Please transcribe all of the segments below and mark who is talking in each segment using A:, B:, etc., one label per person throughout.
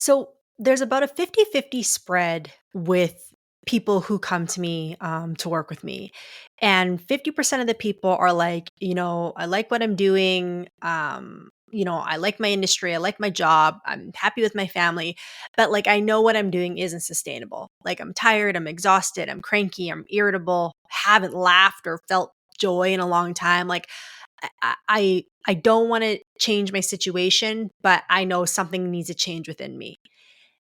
A: So there's about a 50-50 spread with people who come to me to work with me. And 50% of the people are like, I like what I'm doing. I like my industry. I like my job. I'm happy with my family. But like, I know what I'm doing isn't sustainable. Like, I'm tired. I'm exhausted. I'm cranky. I'm irritable. Haven't laughed or felt joy in a long time. Like, I don't want to change my situation, but I know something needs to change within me.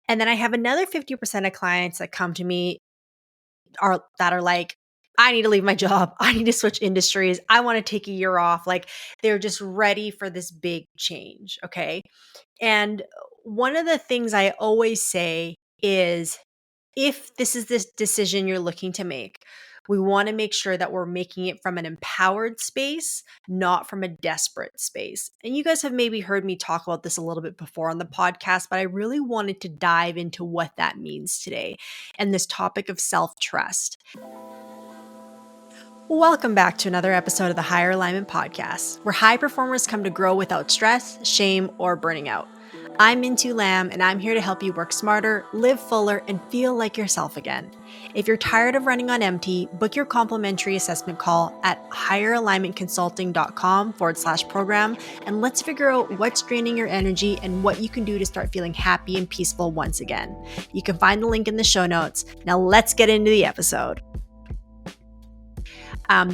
A: And then I have another 50% of clients that come to me that are like, I need to leave my job. I need to switch industries. I want to take a year off. Like, they're just ready for this big change. Okay. And one of the things I always say is, if this is this decision you're looking to make, we want to make sure that we're making it from an empowered space, not from a desperate space. And you guys have maybe heard me talk about this a little bit before on the podcast, but I really wanted to dive into what that means today and this topic of self-trust. Welcome back to another episode of the Higher Alignment Podcast, where high performers come to grow without stress, shame, or burning out. I'm Minh-Thu Lam, and I'm here to help you work smarter, live fuller, and feel like yourself again. If you're tired of running on empty, book your complimentary assessment call at higheralignmentconsulting.com/program, and let's figure out what's draining your energy and what you can do to start feeling happy and peaceful once again. You can find the link in the show notes. Now let's get into the episode.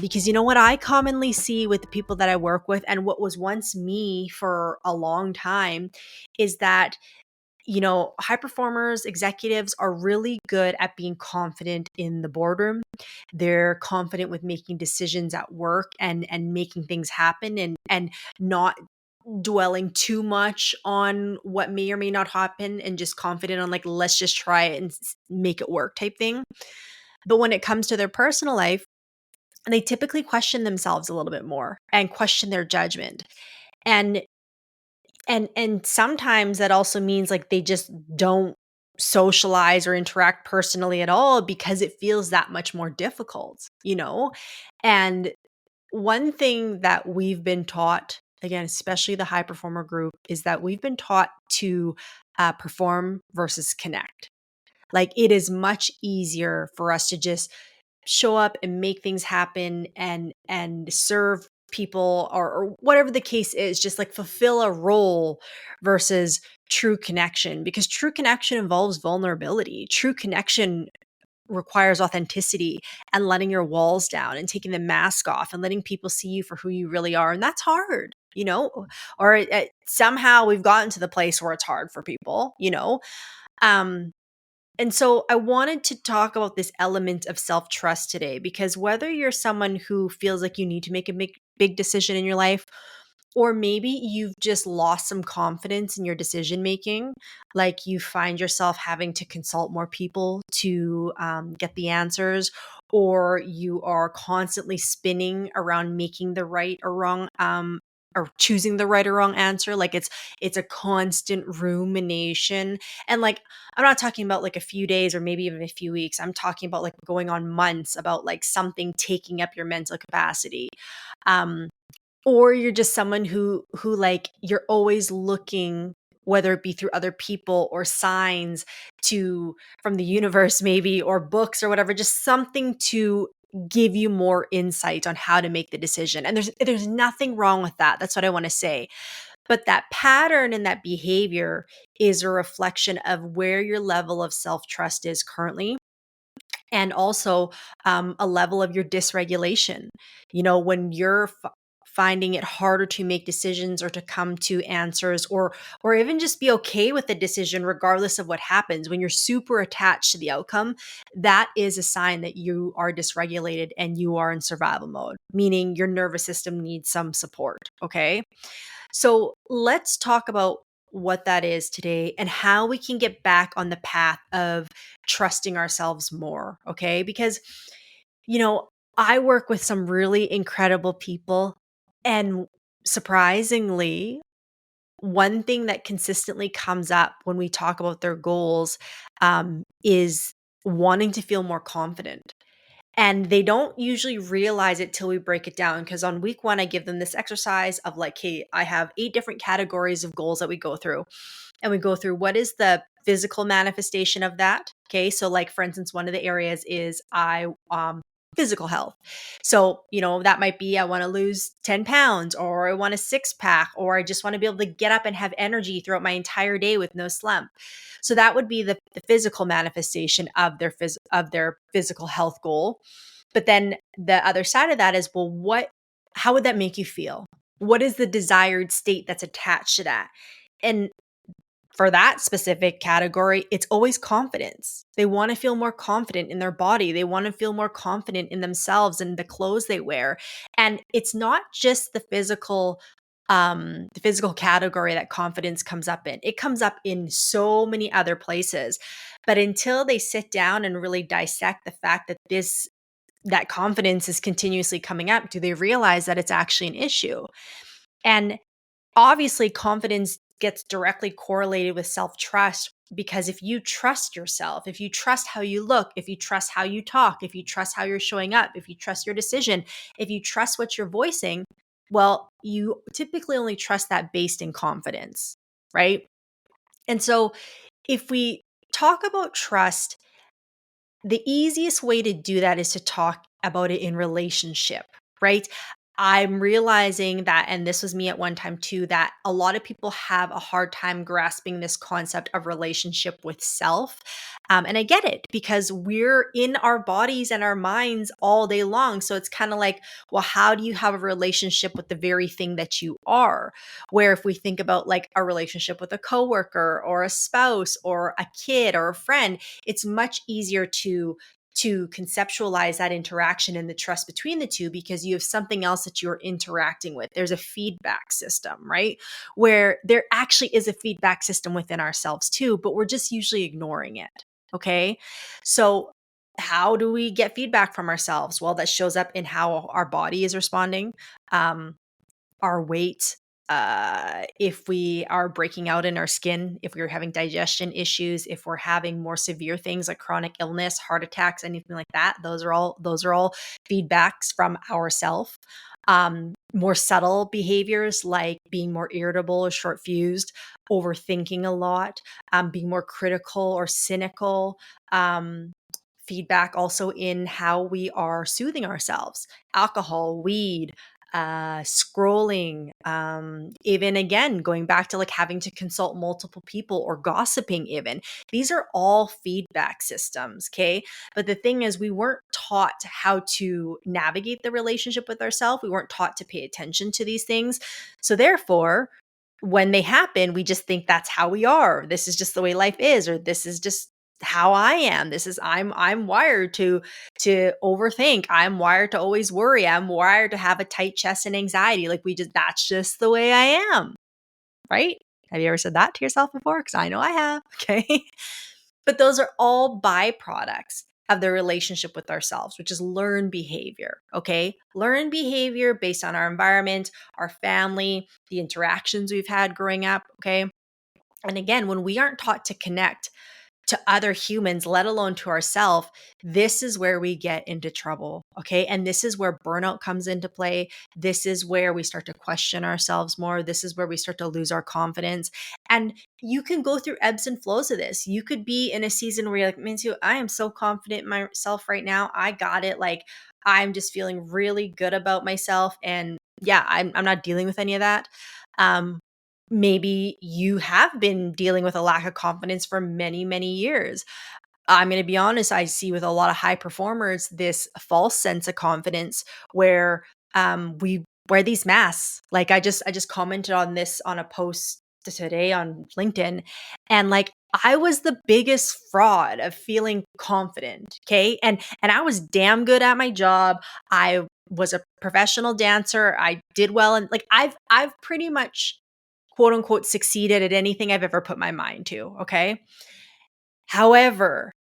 A: Because you know what I commonly see with the people that I work with, and what was once me for a long time, is that high performers, executives are really good at being confident in the boardroom. They're confident with making decisions at work and making things happen, and not dwelling too much on what may or may not happen, and just confident on, like, let's just try it and make it work type thing. But when it comes to their personal life, they typically question themselves a little bit more and question their judgment. And sometimes that also means, like, they just don't socialize or interact personally at all because it feels that much more difficult. And one thing that we've been taught, again, especially the high performer group, is that we've been taught to perform versus connect. Like, it is much easier for us to just show up and make things happen and serve people, or whatever the case is, just like fulfill a role, versus true connection, because true connection involves vulnerability. True connection requires authenticity and letting your walls down and taking the mask off and letting people see you for who you really are. And that's hard. Or somehow we've gotten to the place where it's hard for people. um and so I wanted to talk about this element of self-trust today, because whether you're someone who feels like you need to make a big decision in your life, or maybe you've just lost some confidence in your decision making, like you find yourself having to consult more people to get the answers, or you are constantly spinning around making the right or wrong or choosing the right or wrong answer. Like, it's a constant rumination. And, like, I'm not talking about like a few days or maybe even a few weeks. I'm talking about like going on months about like something taking up your mental capacity. Um, or you're just someone who like, you're always looking, whether it be through other people or signs, to from the universe maybe, or books or whatever, just something to give you more insight on how to make the decision. And there's nothing wrong with that. That's what I want to say. But that pattern and that behavior is a reflection of where your level of self-trust is currently, and also a level of your dysregulation. When you're finding it harder to make decisions, or to come to answers, or even just be okay with the decision regardless of what happens, when you're super attached to the outcome, that is a sign that you are dysregulated and you are in survival mode, meaning your nervous system needs some support. Okay. So let's talk about what that is today, and how we can get back on the path of trusting ourselves more. Okay. Because, you know, I work with some really incredible people. And surprisingly, one thing that consistently comes up when we talk about their goals is wanting to feel more confident. And they don't usually realize it till we break it down. Because on week one, I give them this exercise of like, hey, I have 8 different categories of goals that we go through. And we go through, what is the physical manifestation of that. Okay. So, like, for instance, one of the areas is physical health. So, that might be I want to lose 10 pounds, or I want a six pack, or I just want to be able to get up and have energy throughout my entire day with no slump. So that would be the physical manifestation of their physical health goal. But then the other side of that is, well, how would that make you feel? What is the desired state that's attached to that? And for that specific category, it's always confidence. They want to feel more confident in their body. They want to feel more confident in themselves and the clothes they wear. And it's not just the physical category that confidence comes up in. It comes up in so many other places. But until they sit down and really dissect the fact that that confidence is continuously coming up, do they realize that it's actually an issue? And obviously, confidence gets directly correlated with self-trust, because if you trust yourself, if you trust how you look, if you trust how you talk, if you trust how you're showing up, if you trust your decision, if you trust what you're voicing, well, you typically only trust that based in confidence, right? And so if we talk about trust, the easiest way to do that is to talk about it in relationship, right? I'm realizing that, and this was me at one time too, that a lot of people have a hard time grasping this concept of relationship with self. And I get it, because we're in our bodies and our minds all day long. So it's kind of like, well, how do you have a relationship with the very thing that you are? Where if we think about like a relationship with a coworker or a spouse or a kid or a friend, it's much easier to conceptualize that interaction and the trust between the two, because you have something else that you're interacting with. There's a feedback system, right? Where there actually is a feedback system within ourselves too, but we're just usually ignoring it. Okay. So, how do we get feedback from ourselves? Well, that shows up in how our body is responding. Um, our weight, if we are breaking out in our skin, if we're having digestion issues, if we're having more severe things like chronic illness, heart attacks, anything like that, those are all feedbacks from ourself. More subtle behaviors like being more irritable or short fused, overthinking a lot, being more critical or cynical. Feedback also in how we are soothing ourselves, alcohol, weed, scrolling, even again, going back to like having to consult multiple people or gossiping, even. These are all feedback systems. Okay. But the thing is, we weren't taught how to navigate the relationship with ourselves. We weren't taught to pay attention to these things. So therefore, when they happen, we just think that's how we are. This is just the way life is, or this is just how I am. I'm wired to overthink. I'm wired to always worry. I'm wired to have a tight chest and anxiety. Like that's just the way I am, right? Have you ever said that to yourself before? Because I know I have. Okay. But those are all byproducts of the relationship with ourselves, which is learned behavior. Okay. Learned behavior based on our environment, our family, the interactions we've had growing up. Okay. And again, when we aren't taught to connect to other humans, let alone to ourselves, this is where we get into trouble. Okay. And this is where burnout comes into play. This is where we start to question ourselves more. This is where we start to lose our confidence. And you can go through ebbs and flows of this. You could be in a season where you're like, Minh-Thu, I am so confident in myself right now. I got it. Like, I'm just feeling really good about myself. And yeah, I'm not dealing with any of that. Maybe you have been dealing with a lack of confidence for many, many years. I'm going to be honest, I see with a lot of high performers this false sense of confidence where we wear these masks. Like I just commented on this on a post today on LinkedIn, and like I was the biggest fraud of feeling confident, okay? And I was damn good at my job. I was a professional dancer. I did well, and like I've pretty much quote unquote succeeded at anything I've ever put my mind to. Okay. However,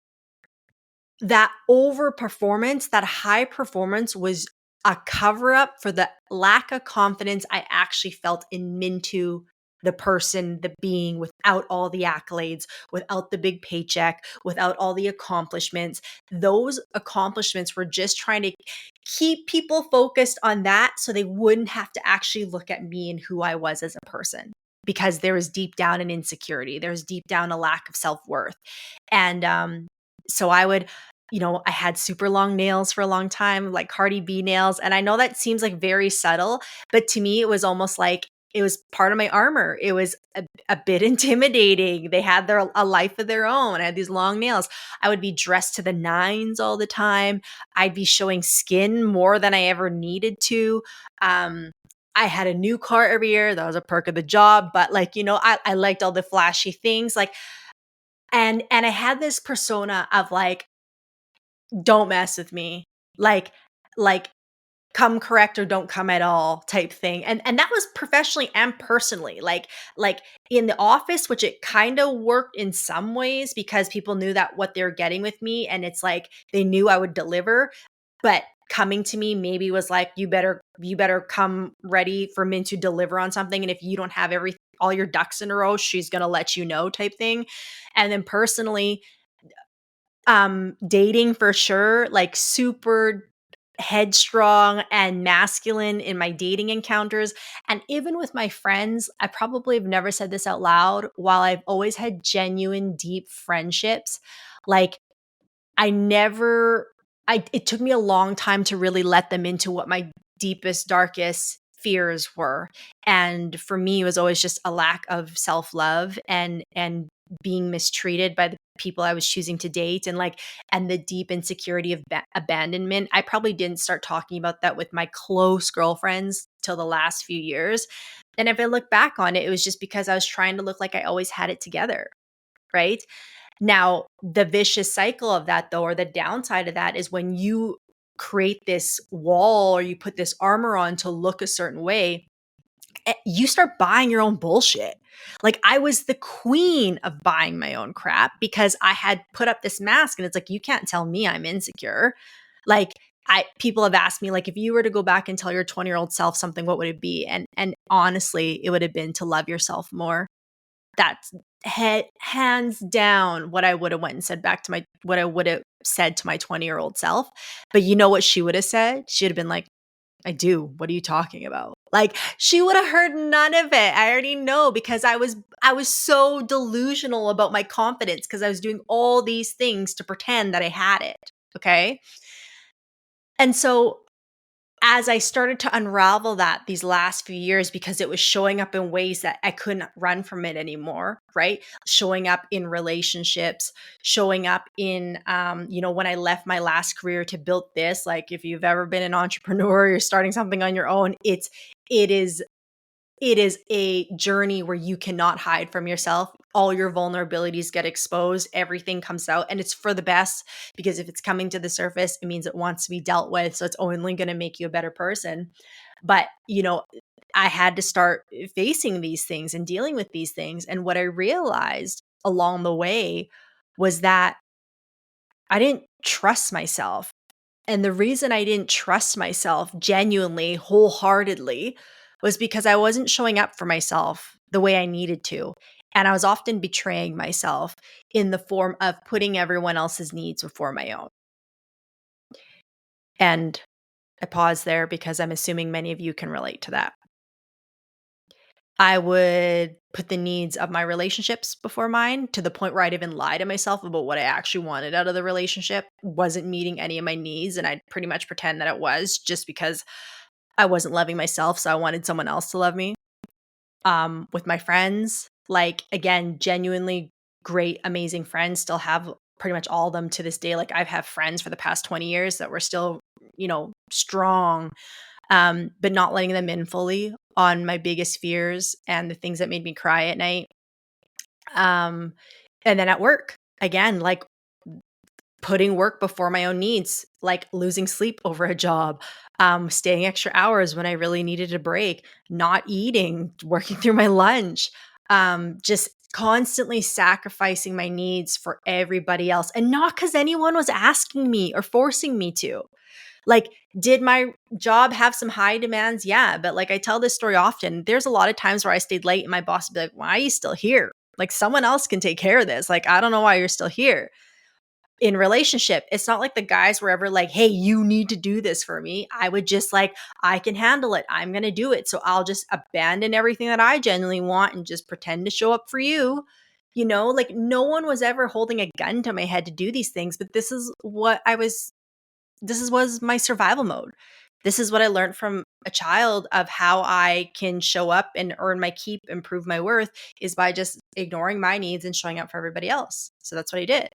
A: that overperformance, that high performance was a cover up for the lack of confidence I actually felt in Mintu, the person, the being, without all the accolades, without the big paycheck, without all the accomplishments. Those accomplishments were just trying to keep people focused on that so they wouldn't have to actually look at me and who I was as a person. because there was deep down an insecurity. There was deep down a lack of self-worth. And so I would, I had super long nails for a long time, like Cardi B nails. And I know that seems like very subtle, but to me, it was almost like it was part of my armor. It was a bit intimidating. They had a life of their own. I had these long nails. I would be dressed to the nines all the time. I'd be showing skin more than I ever needed to. I had a new car every year. That was a perk of the job. But like, I liked all the flashy things. Like, and I had this persona of like, don't mess with me. Like come correct or don't come at all type thing. And that was professionally and personally. Like in the office, which it kind of worked in some ways because people knew that what they were getting with me, and it's like they knew I would deliver. But coming to me maybe was like, you better come ready for Min to deliver on something. And if you don't have all your ducks in a row, she's gonna let you know type thing. And then personally, dating for sure, like super headstrong and masculine in my dating encounters. And even with my friends, I probably have never said this out loud, while I've always had genuine, deep friendships, like I never it took me a long time to really let them into what my deepest, darkest fears were. And for me, it was always just a lack of self-love and being mistreated by the people I was choosing to date, and the deep insecurity of abandonment. I probably didn't start talking about that with my close girlfriends till the last few years. And if I look back on it, it was just because I was trying to look like I always had it together, right? Now, the vicious cycle of that, though, or the downside of that, is when you create this wall or you put this armor on to look a certain way, you start buying your own bullshit. Like I was the queen of buying my own crap because I had put up this mask, and it's like, you can't tell me I'm insecure. Like people have asked me, like, if you were to go back and tell your 20-year-old self something, what would it be? And honestly, it would have been to love yourself more. That's hands down what I would have went and said back to what I would have said to my 20-year-old self. But you know what she would have said? She'd have been like, I do. What are you talking about? Like she would have heard none of it. I already know, because I was so delusional about my confidence because I was doing all these things to pretend that I had it. Okay. And so as I started to unravel that these last few years, because it was showing up in ways that I couldn't run from it anymore, right? Showing up in relationships, showing up in, when I left my last career to build this. Like if you've ever been an entrepreneur, you're starting something on your own, it is a journey where you cannot hide from yourself. All your vulnerabilities get exposed. Everything comes out, and it's for the best, because if it's coming to the surface, it means it wants to be dealt with. So it's only going to make you a better person. But, I had to start facing these things and dealing with these things. And what I realized along the way was that I didn't trust myself. And the reason I didn't trust myself genuinely, wholeheartedly, was because I wasn't showing up for myself the way I needed to. And I was often betraying myself in the form of putting everyone else's needs before my own. And I pause there because I'm assuming many of you can relate to that. I would put the needs of my relationships before mine, to the point where I'd even lie to myself about what I actually wanted out of the relationship wasn't meeting any of my needs. And I'd pretty much pretend that it was, just because I wasn't loving myself. So I wanted someone else to love me. With my friends, like, again, genuinely great, amazing friends, still have pretty much all of them to this day. Like I've had friends for the past 20 years that were still, strong, but not letting them in fully on my biggest fears and the things that made me cry at night. And then at work, again, like putting work before my own needs, like losing sleep over a job, staying extra hours when I really needed a break, not eating, working through my lunch, just constantly sacrificing my needs for everybody else. And not because anyone was asking me or forcing me to. Like, did my job have some high demands? Yeah. But like I tell this story often, there's a lot of times where I stayed late and my boss would be like, why are you still here? Like someone else can take care of this. Like, I don't know why you're still here. In relationship, it's not like the guys were ever like, hey, you need to do this for me. I would just like, I can handle it. I'm going to do it. So I'll just abandon everything that I genuinely want and just pretend to show up for you. Like no one was ever holding a gun to my head to do these things, but this was my survival mode. This is what I learned from a child of how I can show up and earn my keep, improve my worth is by just ignoring my needs and showing up for everybody else. So that's what I did.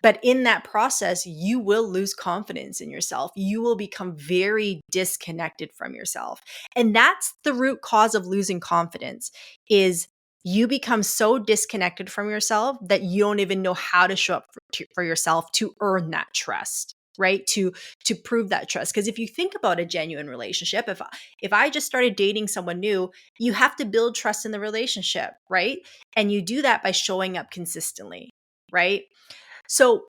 A: But in that process, you will lose confidence in yourself. You will become very disconnected from yourself. And that's the root cause of losing confidence is you become so disconnected from yourself that you don't even know how to show up for yourself to earn that trust, right? To prove that trust. Because if you think about a genuine relationship, if I just started dating someone new, you have to build trust in the relationship, right? And you do that by showing up consistently, right? So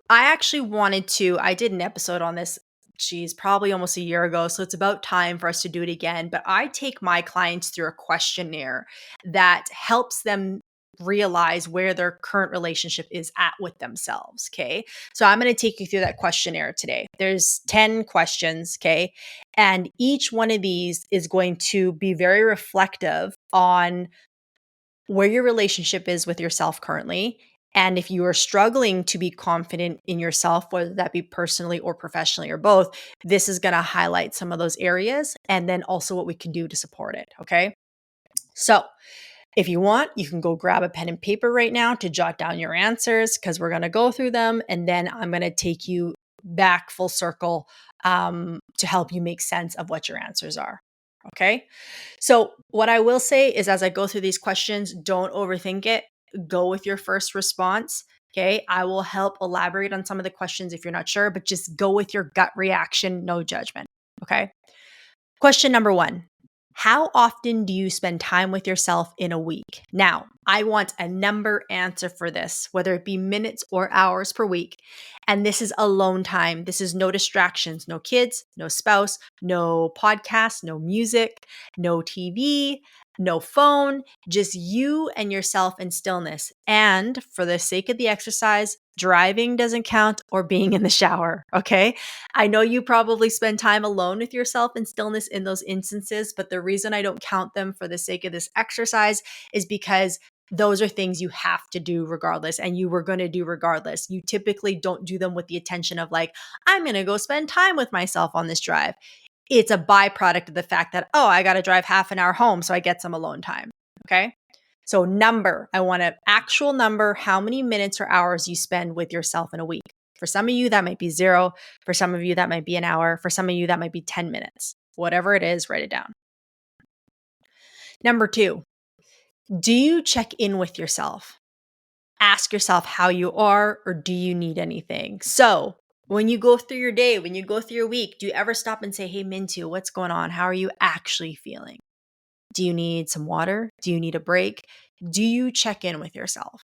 A: I did an episode on this, geez, probably almost a year ago. So it's about time for us to do it again. But I take my clients through a questionnaire that helps them realize where their current relationship is at with themselves. Okay. So I'm going to take you through that questionnaire today. There's 10 questions. Okay. And each one of these is going to be very reflective on where your relationship is with yourself currently. And if you are struggling to be confident in yourself, whether that be personally or professionally or both, this is going to highlight some of those areas and then also what we can do to support it. Okay. So if you want, you can go grab a pen and paper right now to jot down your answers because we're going to go through them. And then I'm going to take you back full circle to help you make sense of what your answers are. Okay. So, what I will say is, as I go through these questions, don't overthink it. Go with your first response. Okay. I will help elaborate on some of the questions if you're not sure, but just go with your gut reaction, no judgment. Okay. Question number 1. How often do you spend time with yourself in a week? Now, I want a number answer for this, whether it be minutes or hours per week. And this is alone time. This is no distractions, no kids, no spouse, no podcast, no music, no TV, no phone, just you and yourself in stillness. And for the sake of the exercise, driving doesn't count or being in the shower. Okay. I know you probably spend time alone with yourself in stillness in those instances, but the reason I don't count them for the sake of this exercise is because those are things you have to do regardless, and you were going to do regardless. You typically don't do them with the intention of like, I'm going to go spend time with myself on this drive. It's a byproduct of the fact that, oh, I got to drive half an hour home, so I get some alone time. Okay. So I want an actual number, how many minutes or hours you spend with yourself in a week. For some of you, that might be 0. For some of you, that might be an hour. For some of you, that might be 10 minutes. Whatever it is, write it down. Number 2, do you check in with yourself? Ask yourself how you are, or do you need anything? So when you go through your day, when you go through your week, do you ever stop and say, hey, Minh-Thu, what's going on? How are you actually feeling? Do you need some water? Do you need a break? Do you check in with yourself?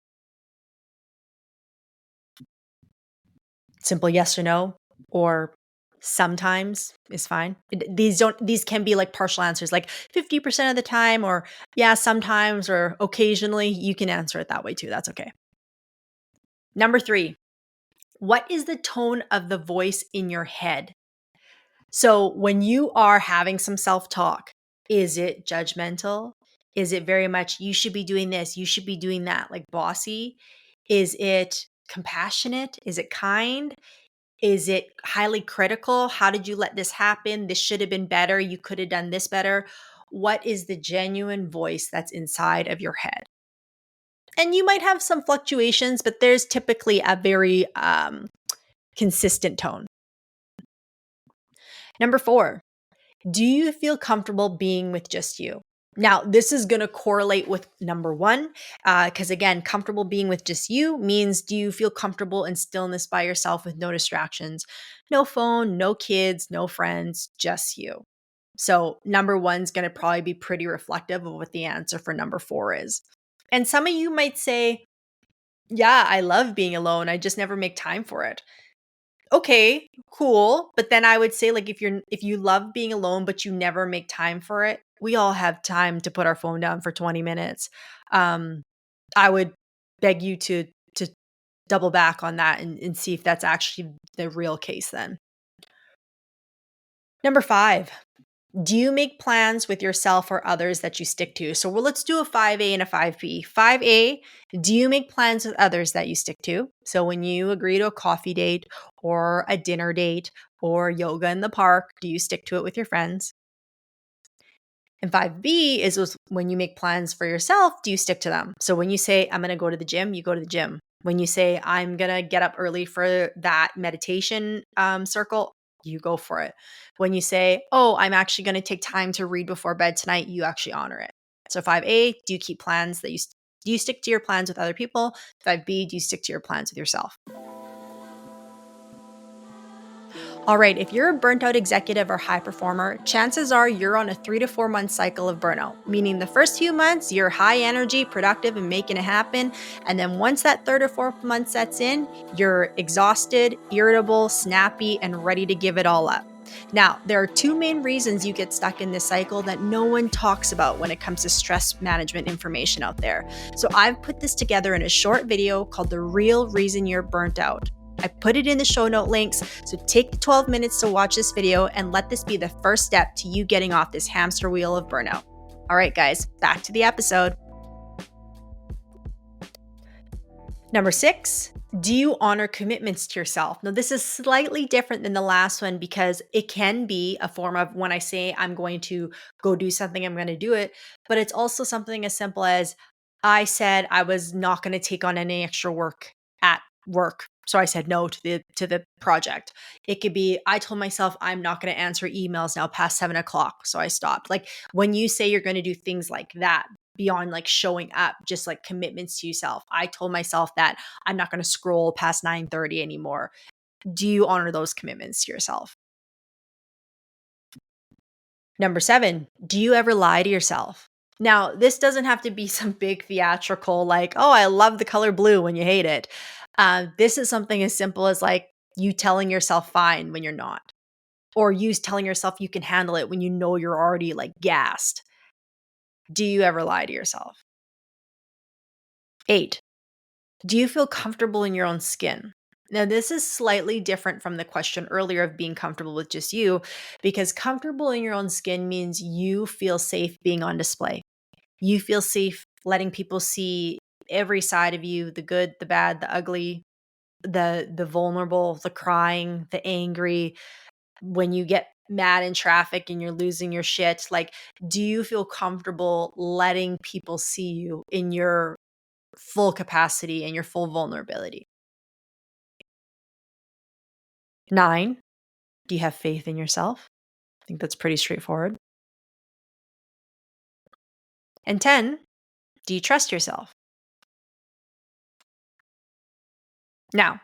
A: Simple yes or no, or sometimes is fine. These can be like partial answers, like 50% of the time, or yeah, sometimes, or occasionally. You can answer it that way too. That's okay. Number 3, what is the tone of the voice in your head? So when you are having some self-talk, is it judgmental? Is it very much, you should be doing this, you should be doing that, like bossy? Is it compassionate? Is it kind? Is it highly critical? How did you let this happen? This should have been better. You could have done this better. What is the genuine voice that's inside of your head? And you might have some fluctuations, but there's typically a very consistent tone. Number 4, do you feel comfortable being with just you? Now, this is going to correlate with number 1, because again, comfortable being with just you means, do you feel comfortable in stillness by yourself with no distractions, no phone, no kids, no friends, just you? So number 1 is going to probably be pretty reflective of what the answer for number 4 is. And some of you might say, yeah, I love being alone. I just never make time for it. Okay, cool. But then I would say, like, if you love being alone but you never make time for it, we all have time to put our phone down for 20 minutes. I would beg you to double back on that and see if that's actually the real case then. Number 5, do you make plans with yourself or others that you stick to? So let's do a 5A and a 5B. 5A, do you make plans with others that you stick to? So when you agree to a coffee date or a dinner date or yoga in the park, do you stick to it with your friends? And 5B is when you make plans for yourself, do you stick to them? So when you say, I'm going to go to the gym, you go to the gym. When you say, I'm going to get up early for that meditation circle, you go for it. When you say, oh, I'm actually going to take time to read before bed tonight, you actually honor it. So 5A, do you keep plans that do you stick to your plans with other people? 5B, do you stick to your plans with yourself? All right, if you're a burnt out executive or high performer, chances are you're on a 3 to 4 month cycle of burnout, meaning the first few months, you're high energy, productive, and making it happen. And then once that third or fourth month sets in, you're exhausted, irritable, snappy, and ready to give it all up. Now, there are two main reasons you get stuck in this cycle that no one talks about when it comes to stress management information out there. So I've put this together in a short video called The Real Reason You're Burnt Out. I put it in the show note links, so take the 12 minutes to watch this video and let this be the first step to you getting off this hamster wheel of burnout. All right, guys, back to the episode. Number 6, do you honor commitments to yourself? Now, this is slightly different than the last one because it can be a form of when I say I'm going to go do something, I'm going to do it, but it's also something as simple as I said I was not going to take on any extra work at work. So I said no to the project. It could be I told myself I'm not going to answer emails now past 7:00, so I stopped. Like when you say you're going to do things like that beyond like showing up, just like commitments to yourself. I told myself that I'm not going to scroll past 9:30 anymore. Do you honor those commitments to yourself? Number 7, do you ever lie to yourself? Now, this doesn't have to be some big theatrical, like, oh, I love the color blue when you hate it. This is something as simple as like you telling yourself fine when you're not, or you telling yourself you can handle it when you know you're already like gassed. Do you ever lie to yourself? 8, do you feel comfortable in your own skin? Now, this is slightly different from the question earlier of being comfortable with just you, because comfortable in your own skin means you feel safe being on display. You feel safe letting people see every side of you, the good, the bad, the ugly, the vulnerable, the crying, the angry, when you get mad in traffic and you're losing your shit. Like, do you feel comfortable letting people see you in your full capacity and your full vulnerability? 9, do you have faith in yourself? I think that's pretty straightforward. And 10, do you trust yourself? Now,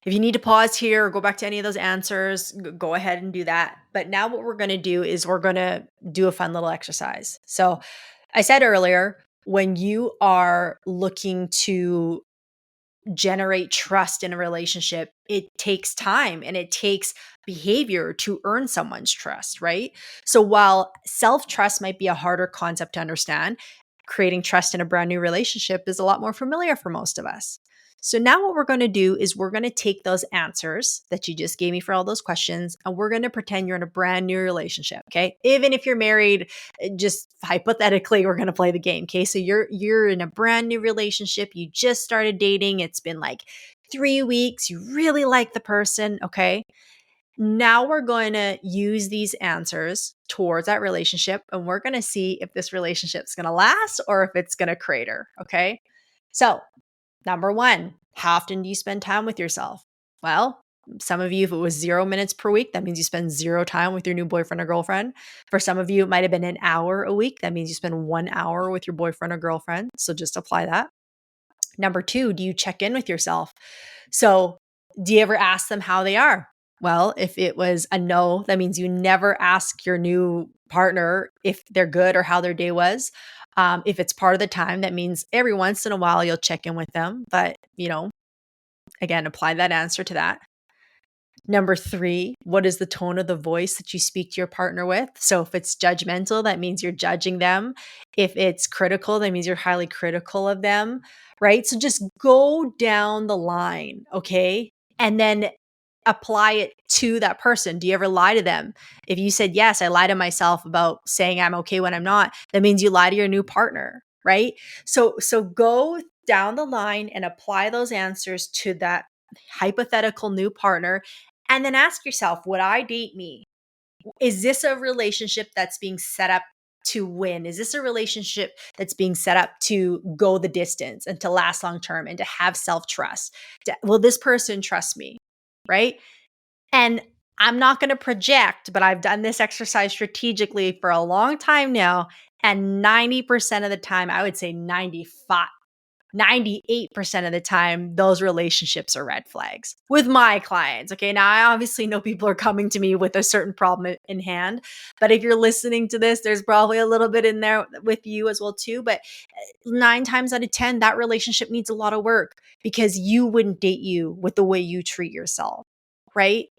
A: if you need to pause here or go back to any of those answers, go ahead and do that. But now what we're going to do is we're going to do a fun little exercise. So I said earlier, when you are looking to generate trust in a relationship, it takes time and it takes behavior to earn someone's trust, right? So while self trust might be a harder concept to understand, creating trust in a brand new relationship is a lot more familiar for most of us. So now what we're going to do is we're going to take those answers that you just gave me for all those questions and we're going to pretend you're in a brand new relationship, okay? Even if you're married, just hypothetically we're going to play the game, okay? So you're in a brand new relationship, you just started dating, it's been like 3 weeks, you really like the person, okay? Now we're going to use these answers towards that relationship and we're going to see if this relationship is going to last or if it's going to crater, okay? So, number 1, how often do you spend time with yourself? Well, some of you, if it was 0 minutes per week, that means you spend 0 time with your new boyfriend or girlfriend. For some of you, it might have been an hour a week. That means you spend 1 hour with your boyfriend or girlfriend. So just apply that. Number 2, do you check in with yourself? So do you ever ask them how they are? Well, if it was a no, that means you never ask your new partner if they're good or how their day was. If it's part of the time, that means every once in a while you'll check in with them. But, again, apply that answer to that. Number 3, what is the tone of the voice that you speak to your partner with? So if it's judgmental, that means you're judging them. If it's critical, that means you're highly critical of them, right? So just go down the line, okay? And then apply it to that person. Do you ever lie to them? If you said, yes, I lie to myself about saying I'm okay when I'm not, that means you lie to your new partner, right? So go down the line and apply those answers to that hypothetical new partner. And then ask yourself, would I date me? Is this a relationship that's being set up to win? Is this a relationship that's being set up to go the distance and to last long term and to have self trust? Will this person trust me? Right. And I'm not going to project, but I've done this exercise strategically for a long time now. And 90% of the time, I would say 98% of the time, those relationships are red flags with my clients. Okay. Now, I obviously know people are coming to me with a certain problem in hand, but if you're listening to this, there's probably a little bit in there with you as well, too. But 9 times out of 10, that relationship needs a lot of work because you wouldn't date you with the way you treat yourself. Right.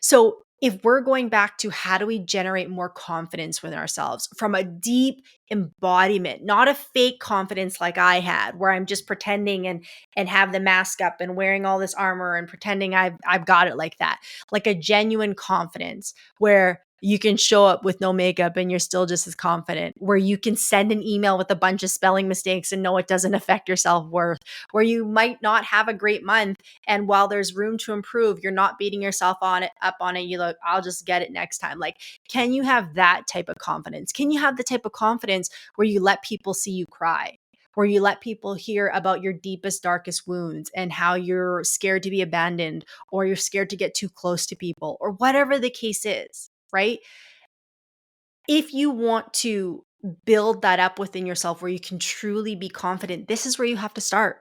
A: So, if we're going back to how do we generate more confidence within ourselves from a deep embodiment, not a fake confidence like I had, where I'm just pretending and have the mask up and wearing all this armor and pretending I've got it like that, like a genuine confidence where you can show up with no makeup and you're still just as confident, where you can send an email with a bunch of spelling mistakes and know it doesn't affect your self-worth, where you might not have a great month and while there's room to improve, you're not beating yourself on it up on it. You look, I'll just get it next time. Like, can you have that type of confidence? Can you have the type of confidence where you let people see you cry? Where you let people hear about your deepest, darkest wounds and how you're scared to be abandoned or you're scared to get too close to people or whatever the case is, right? If you want to build that up within yourself where you can truly be confident, this is where you have to start.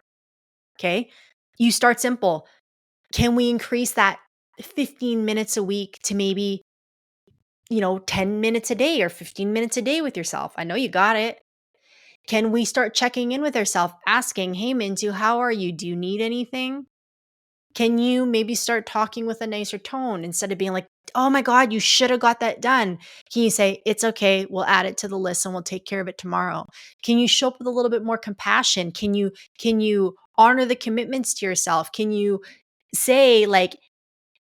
A: Okay. You start simple. Can we increase that 15 minutes a week to maybe, 10 minutes a day or 15 minutes a day with yourself? I know you got it. Can we start checking in with ourselves, asking, hey, Mintu, how are you? Do you need anything? Can you maybe start talking with a nicer tone instead of being like, oh my God, you should have got that done? Can you say, it's okay, we'll add it to the list and we'll take care of it tomorrow? Can you show up with a little bit more compassion? Can you honor the commitments to yourself? Can you say like,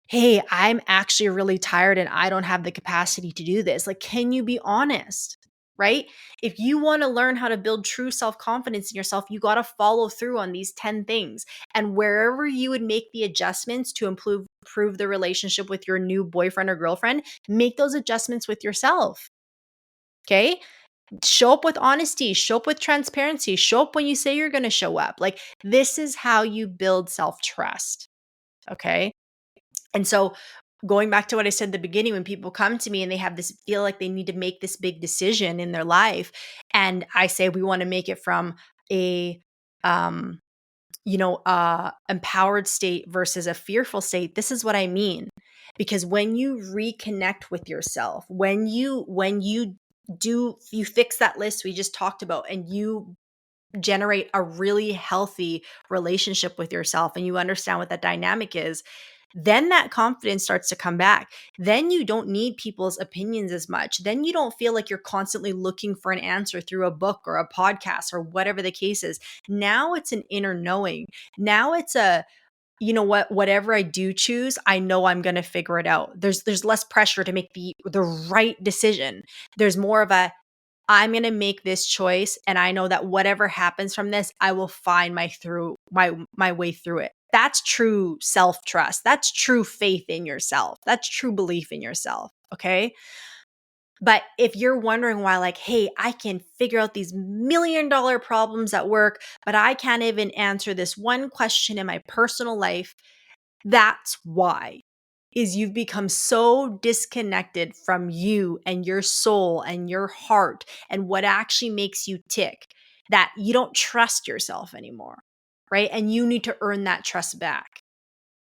A: hey, I'm actually really tired and I don't have the capacity to do this? Like, can you be honest? Right? If you want to learn how to build true self confidence in yourself, you got to follow through on these 10 things. And wherever you would make the adjustments to improve the relationship with your new boyfriend or girlfriend, make those adjustments with yourself. Okay? Show up with honesty, show up with transparency, show up when you say you're going to show up. Like, this is how you build self trust. Okay? And so going back to what I said at the beginning, when people come to me and they have this feel like they need to make this big decision in their life, and I say we want to make it from a empowered state versus a fearful state, this is what I mean. Because when you reconnect with yourself, when you fix that list we just talked about and you generate a really healthy relationship with yourself and you understand what that dynamic is, then that confidence starts to come back. Then you don't need people's opinions as much. Then you don't feel like you're constantly looking for an answer through a book or a podcast or whatever the case is. Now it's an inner knowing. Now it's a, you know what, whatever I do choose, I know I'm going to figure it out. There's less pressure to make the right decision. There's more of a, I'm going to make this choice and I know that whatever happens from this, I will find my way through it. That's true self-trust. That's true faith in yourself. That's true belief in yourself, okay? But if you're wondering why, like, hey, I can figure out these $1,000,000 problems at work, but I can't even answer this one question in my personal life, that's why is you've become so disconnected from you and your soul and your heart and what actually makes you tick that you don't trust yourself anymore, right? And you need to earn that trust back.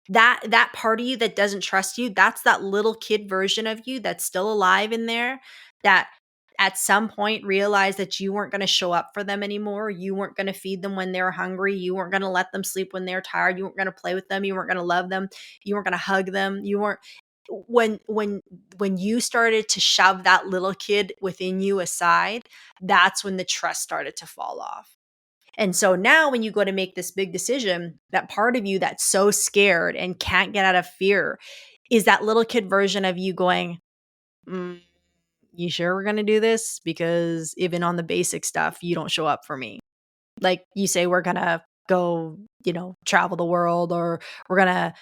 A: That part of you that doesn't trust you, that's that little kid version of you that's still alive in there that at some point realized that you weren't going to show up for them anymore. You weren't going to feed them when they were hungry. You weren't going to let them sleep when they're tired. You weren't going to play with them. You weren't going to love them. You weren't going to hug them. You weren't when you started to shove that little kid within you aside, that's when the trust started to fall off. And so now when you go to make this big decision, that part of you that's so scared and can't get out of fear is that little kid version of you going, mm, you sure we're going to do this? Because even on the basic stuff, you don't show up for me. Like you say, we're going to go, travel the world, or we're going to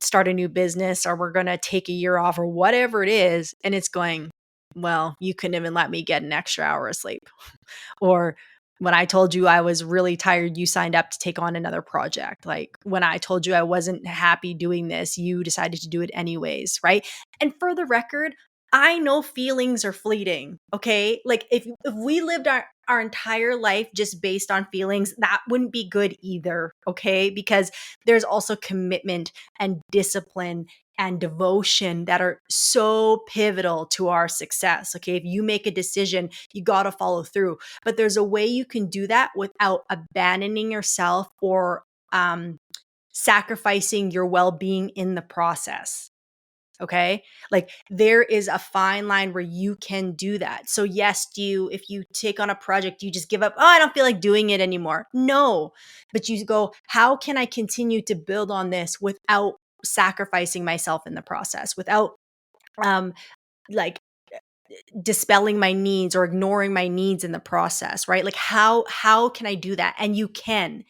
A: start a new business, or we're going to take a year off, or whatever it is. And it's going, well, you couldn't even let me get an extra hour of sleep. Or when I told you I was really tired, you signed up to take on another project. Like when I told you I wasn't happy doing this, you decided to do it anyways, right? And for the record, I know feelings are fleeting, okay? Like if we lived our entire life just based on feelings, that wouldn't be good either, okay? Because there's also commitment and discipline and devotion that are so pivotal to our success, okay? If you make a decision, you got to follow through. But there's a way you can do that without abandoning yourself or sacrificing your well-being in the process. Okay. Like there is a fine line where you can do that. So yes, if you take on a project, you just give up, oh, I don't feel like doing it anymore. No, but you go, how can I continue to build on this without sacrificing myself in the process, without um, like dispelling my needs or ignoring my needs in the process, right? Like how can I do that? And you can.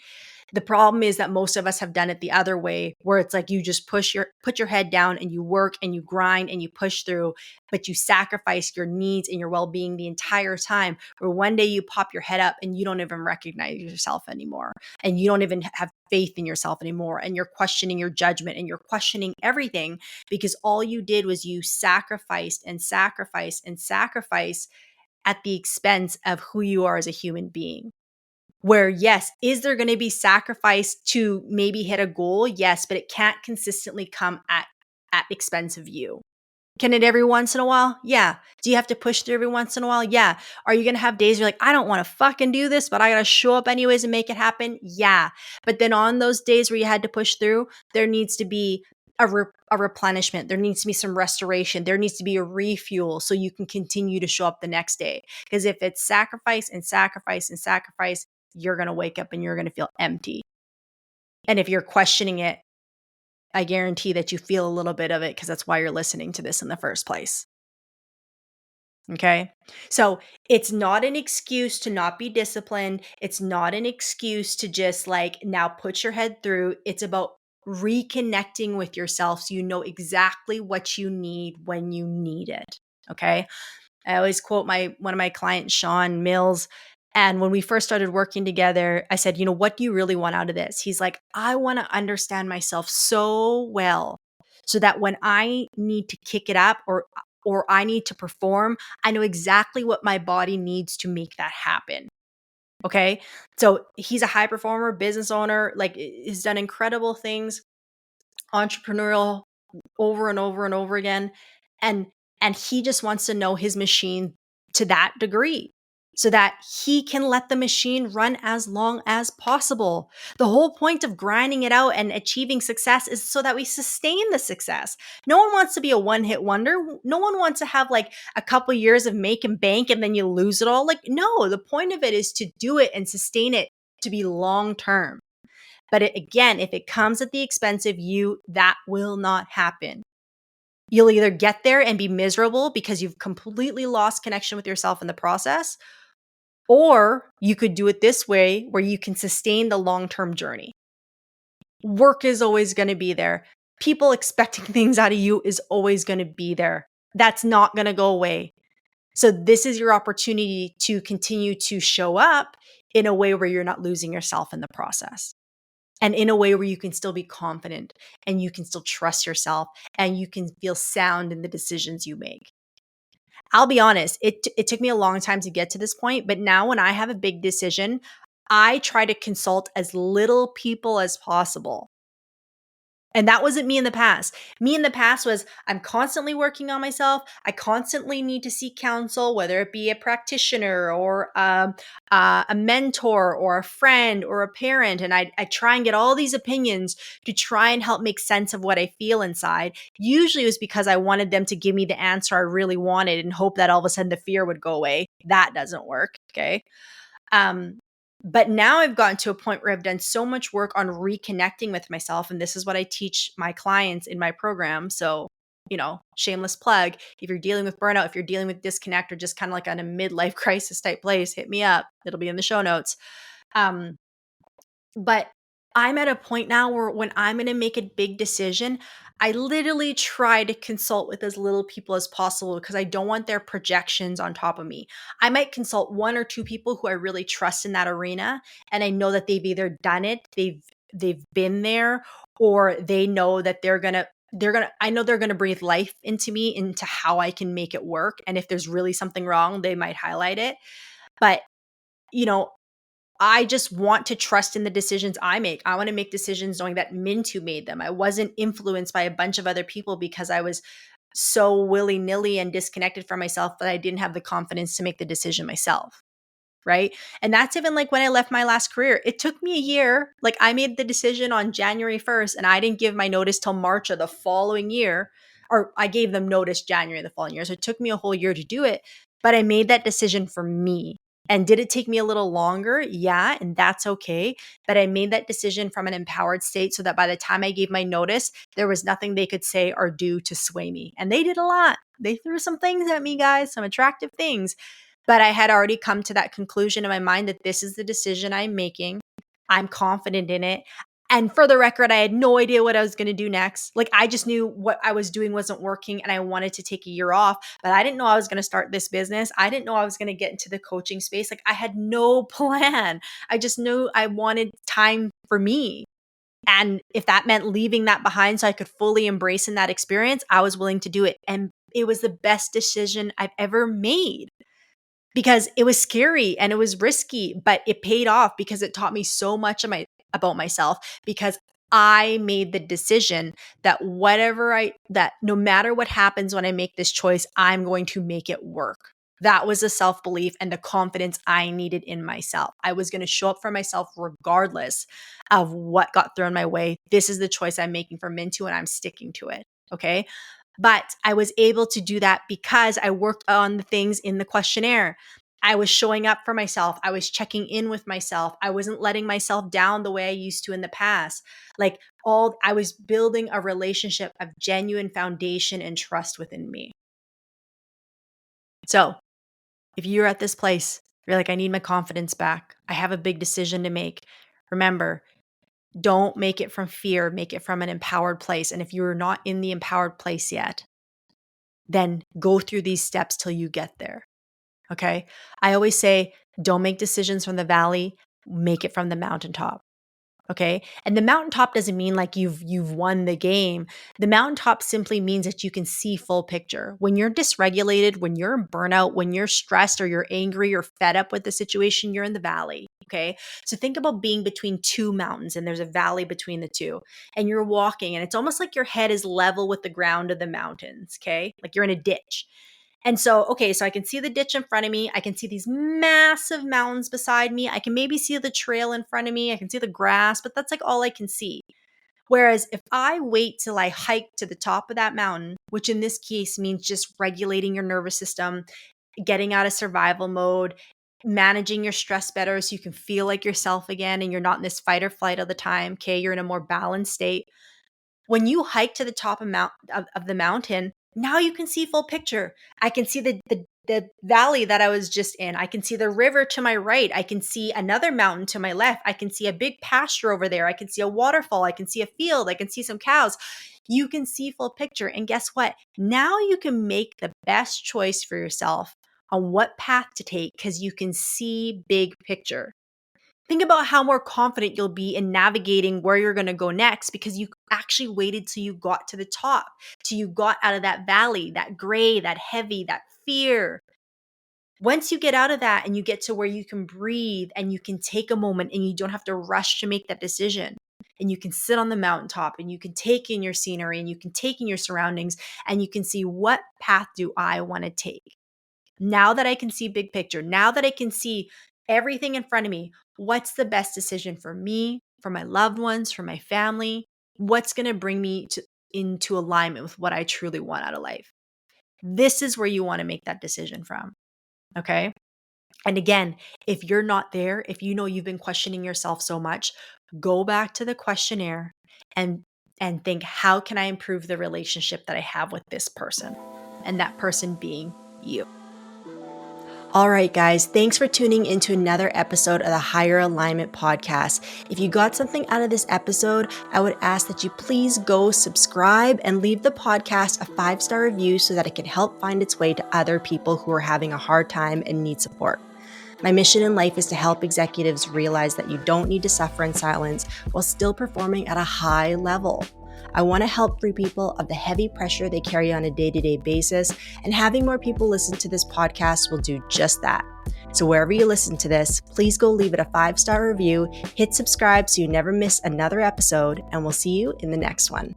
A: The problem is that most of us have done it the other way, where it's like you just put your head down and you work and you grind and you push through, but you sacrifice your needs and your well-being the entire time. Or one day you pop your head up and you don't even recognize yourself anymore, and you don't even have faith in yourself anymore, and you're questioning your judgment and you're questioning everything because all you did was you sacrificed and sacrificed and sacrificed at the expense of who you are as a human being. Where, yes, is there going to be sacrifice to maybe hit a goal? Yes, but it can't consistently come at expense of you. Can it every once in a while? Yeah. Do you have to push through every once in a while? Yeah. Are you going to have days where you're like, I don't want to fucking do this, but I got to show up anyways and make it happen? Yeah. But then on those days where you had to push through, there needs to be a replenishment. There needs to be some restoration. There needs to be a refuel so you can continue to show up the next day. Because if it's sacrifice and sacrifice and sacrifice, you're going to wake up and you're going to feel empty. And if you're questioning it, I guarantee that you feel a little bit of it because that's why you're listening to this in the first place. Okay. So it's not an excuse to not be disciplined. It's not an excuse to just like now put your head through. It's about reconnecting with yourself so you know exactly what you need when you need it. Okay. I always quote one of my clients, Sean Mills. And when we first started working together, I said, what do you really want out of this? He's like, I want to understand myself so well so that when I need to kick it up or I need to perform, I know exactly what my body needs to make that happen. Okay. So he's a high performer, business owner, like he's done incredible things, entrepreneurial over and over and over again. And he just wants to know his machine to that degree so that he can let the machine run as long as possible. The whole point of grinding it out and achieving success is so that we sustain the success. No one wants to be a one-hit wonder. No one wants to have like a couple years of make and bank and then you lose it all. Like, no, the point of it is to do it and sustain it to be long-term. But again, if it comes at the expense of you, that will not happen. You'll either get there and be miserable because you've completely lost connection with yourself in the process, or you could do it this way where you can sustain the long-term journey. Work is always going to be there. People expecting things out of you is always going to be there. That's not going to go away. So this is your opportunity to continue to show up in a way where you're not losing yourself in the process. And in a way where you can still be confident and you can still trust yourself and you can feel sound in the decisions you make. I'll be honest, it took me a long time to get to this point, but now when I have a big decision, I try to consult as little people as possible. And that wasn't me in the past. Me in the past was I'm constantly working on myself. I constantly need to seek counsel, whether it be a practitioner or a mentor or a friend or a parent. And I try and get all these opinions to try and help make sense of what I feel inside. Usually it was because I wanted them to give me the answer I really wanted and hope that all of a sudden the fear would go away. That doesn't work. Okay. But now I've gotten to a point where I've done so much work on reconnecting with myself. And this is what I teach my clients in my program. So, shameless plug. If you're dealing with burnout, if you're dealing with disconnect, or just kind of like on a midlife crisis type place, hit me up. It'll be in the show notes. Um, but I'm at a point now where when I'm going to make a big decision, I literally try to consult with as little people as possible because I don't want their projections on top of me. I might consult one or two people who I really trust in that arena, and I know that they've either done it, they've been there, or they know that I know they're going to breathe life into me, into how I can make it work. And if there's really something wrong, they might highlight it. But you know, I just want to trust in the decisions I make. I want to make decisions knowing that Minh-Thu made them. I wasn't influenced by a bunch of other people because I was so willy-nilly and disconnected from myself that I didn't have the confidence to make the decision myself. Right. And that's even like when I left my last career. It took me a year. Like I made the decision on January 1st and I didn't give my notice till March of the following year. Or I gave them notice January of the following year. So it took me a whole year to do it. But I made that decision for me. And did it take me a little longer? Yeah. And that's okay. But I made that decision from an empowered state so that by the time I gave my notice, there was nothing they could say or do to sway me. And they did a lot. They threw some things at me, guys, some attractive things. But I had already come to that conclusion in my mind that this is the decision I'm making. I'm confident in it. And for the record, I had no idea what I was going to do next. Like I just knew what I was doing wasn't working and I wanted to take a year off, but I didn't know I was going to start this business. I didn't know I was going to get into the coaching space. Like I had no plan. I just knew I wanted time for me. And if that meant leaving that behind so I could fully embrace in that experience, I was willing to do it. And it was the best decision I've ever made because it was scary and it was risky, but it paid off because it taught me so much about myself because I made the decision that that no matter what happens when I make this choice, I'm going to make it work. That was the self-belief and the confidence I needed in myself. I was going to show up for myself regardless of what got thrown my way. This is the choice I'm making for Minh-Thu and I'm sticking to it. Okay. But I was able to do that because I worked on the things in the questionnaire. I was showing up for myself. I was checking in with myself. I wasn't letting myself down the way I used to in the past. I was building a relationship of genuine foundation and trust within me. So if you're at this place, you're like, I need my confidence back. I have a big decision to make. Remember, don't make it from fear, make it from an empowered place. And if you're not in the empowered place yet, then go through these steps till you get there. Okay. I always say, don't make decisions from the valley, make it from the mountaintop. Okay. And the mountaintop doesn't mean like you've won the game. The mountaintop simply means that you can see full picture. When you're dysregulated, when you're in burnout, when you're stressed or you're angry or fed up with the situation, you're in the valley. Okay. So think about being between two mountains and there's a valley between the two. And you're walking and it's almost like your head is level with the ground of the mountains. Okay. Like you're in a ditch. And so, okay, so I can see the ditch in front of me. I can see these massive mountains beside me. I can maybe see the trail in front of me. I can see the grass, but that's like all I can see. Whereas if I wait till I hike to the top of that mountain, which in this case means just regulating your nervous system, getting out of survival mode, managing your stress better so you can feel like yourself again and you're not in this fight or flight all the time, okay? You're in a more balanced state. When you hike to the top of the mountain, now you can see full picture. I can see the valley that I was just in. I can see the river to my right. I can see another mountain to my left. I can see a big pasture over there. I can see a waterfall. I can see a field. I can see some cows. You can see full picture. And guess what? Now you can make the best choice for yourself on what path to take because you can see big picture. Think about how more confident you'll be in navigating where you're going to go next because you actually waited till you got to the top, till you got out of that valley, that gray, that heavy, that fear. Once you get out of that and you get to where you can breathe and you can take a moment and you don't have to rush to make that decision, and you can sit on the mountaintop and you can take in your scenery and you can take in your surroundings and you can see what path do I want to take. Now that I can see big picture, now that I can see everything in front of me, what's the best decision for me, for my loved ones, for my family? What's going to bring me into alignment with what I truly want out of life? This is where you want to make that decision from. Okay. And again, if you're not there, if you know you've been questioning yourself so much, go back to the questionnaire and think, how can I improve the relationship that I have with this person? And that person being you. All right, guys, thanks for tuning into another episode of the Higher Alignment Podcast. If you got something out of this episode, I would ask that you please go subscribe and leave the podcast a 5-star review so that it can help find its way to other people who are having a hard time and need support. My mission in life is to help executives realize that you don't need to suffer in silence while still performing at a high level. I want to help free people of the heavy pressure they carry on a day-to-day basis, and having more people listen to this podcast will do just that. So wherever you listen to this, please go leave it a 5-star review, hit subscribe so you never miss another episode, and we'll see you in the next one.